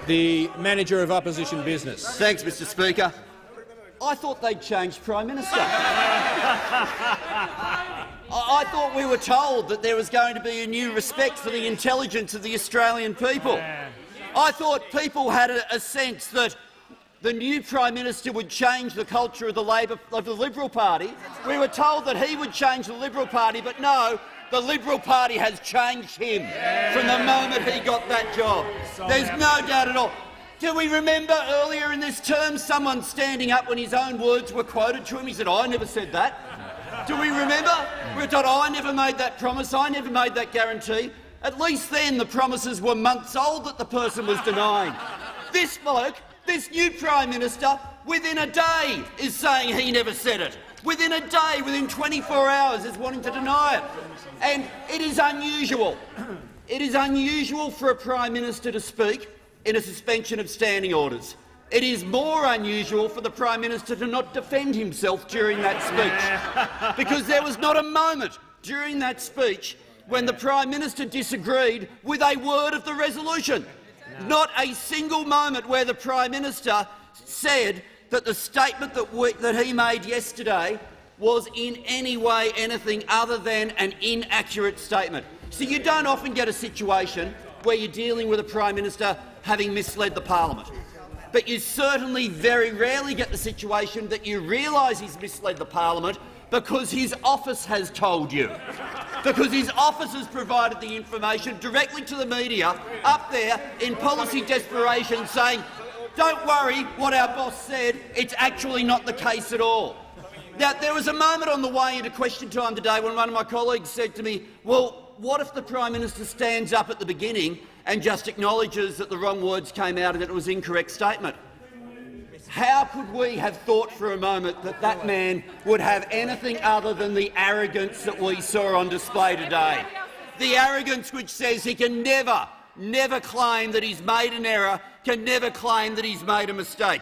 The Manager of Opposition Business. Thanks, Mr Speaker. I thought they'd changed Prime Minister. I thought we were told that there was going to be a new respect for the intelligence of the Australian people. I thought people had a sense that the new Prime Minister would change the culture of the Liberal Party. We were told that he would change the Liberal Party, but no, the Liberal Party has changed him from the moment he got that job. There's no doubt at all. Do we remember earlier in this term someone standing up when his own words were quoted to him? He said, "I never said that." Do we remember? We thought, "I never made that promise, I never made that guarantee." At least then the promises were months old that the person was denying. This bloke, this new Prime Minister, within a day is saying he never said it. Within a day, within 24 hours, is wanting to deny it. And it is unusual. It is unusual for a Prime Minister to speak in a suspension of standing orders. It is more unusual for the Prime Minister to not defend himself during that speech, because there was not a moment during that speech when the Prime Minister disagreed with a word of the resolution. Not a single moment where the Prime Minister said that the statement that he made yesterday was in any way anything other than an inaccurate statement. So you don't often get a situation where you're dealing with a Prime Minister having misled the parliament. But you certainly very rarely get the situation that you realise he's misled the parliament because his office has told you, because his office has provided the information directly to the media up there in policy desperation saying, "Don't worry what our boss said, it's actually not the case at all." Now, there was a moment on the way into question time today when one of my colleagues said to me, "Well, what if the Prime Minister stands up at the beginning and just acknowledges that the wrong words came out and that it was an incorrect statement?" How could we have thought for a moment that that man would have anything other than the arrogance that we saw on display today? The arrogance which says he can never claim that he's made an error, can never claim that he's made a mistake.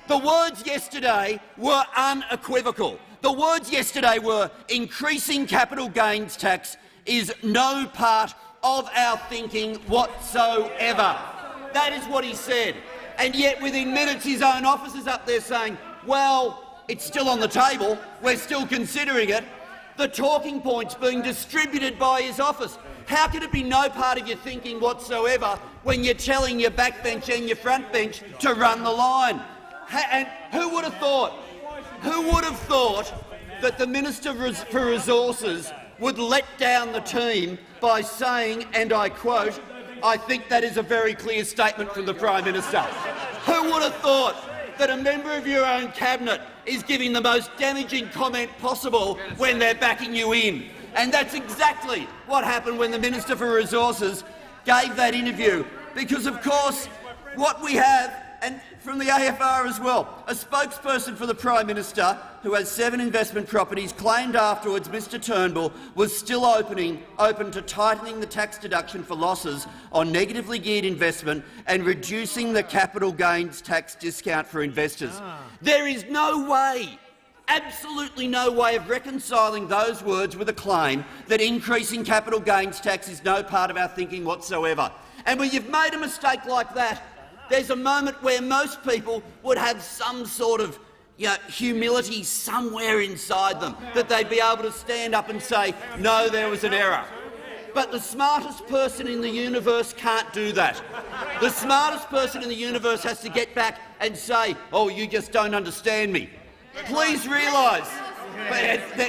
The words yesterday were unequivocal. The words yesterday were increasing capital gains tax is no part of our thinking whatsoever. That is what he said. And yet within minutes his own office is up there saying, well, it's still on the table, we're still considering it. The talking points being distributed by his office. How can it be no part of your thinking whatsoever when you're telling your backbench and your front bench to run the line? And who would have thought? Who would have thought that the Minister for Resources would let down the team by saying, and I quote, "I think that is a very clear statement from the Prime Minister." Who would have thought that a member of your own cabinet is giving the most damaging comment possible when they're backing you in? And that's exactly what happened when the Minister for Resources gave that interview. Because, of course, what we have, and from the AFR as well, a spokesperson for the Prime Minister, who has 7 investment properties, claimed afterwards Mr Turnbull was still open to tightening the tax deduction for losses on negatively geared investment and reducing the capital gains tax discount for investors. There is no way, absolutely no way of reconciling those words with a claim that increasing capital gains tax is no part of our thinking whatsoever. And when you've made a mistake like that, there's a moment where most people would have some sort of humility somewhere inside them, that they'd be able to stand up and say, no, there was an error. But the smartest person in the universe can't do that. The smartest person in the universe has to get back and say, oh, you just don't understand me. Please realise,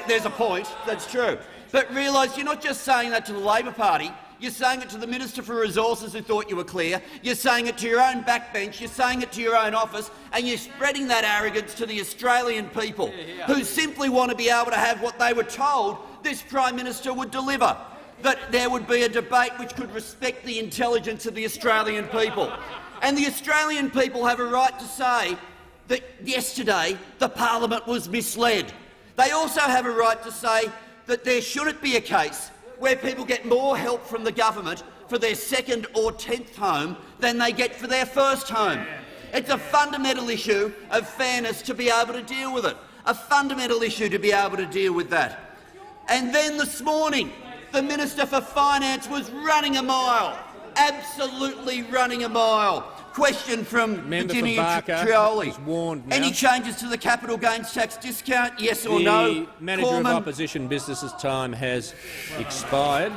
there's a point, that's true, but realise you're not just saying that to the Labor Party, you're saying it to the Minister for Resources who thought you were clear, you're saying it to your own backbench, you're saying it to your own office, and you're spreading that arrogance to the Australian people who simply want to be able to have what they were told this Prime Minister would deliver, that there would be a debate which could respect the intelligence of the Australian people. And the Australian people have a right to say that yesterday the parliament was misled. They also have a right to say that there shouldn't be a case where people get more help from the government for their second or 10th home than they get for their first home. It's a fundamental issue of fairness to be able to deal with it, a fundamental issue to be able to deal with that. And then this morning, the Minister for Finance was running a mile, absolutely running a mile, Question from Member for Virginia Burke Trioli. is warned now. Any changes to the capital gains tax discount? Yes or The no? Manager Cormann? of Opposition Business's time has expired.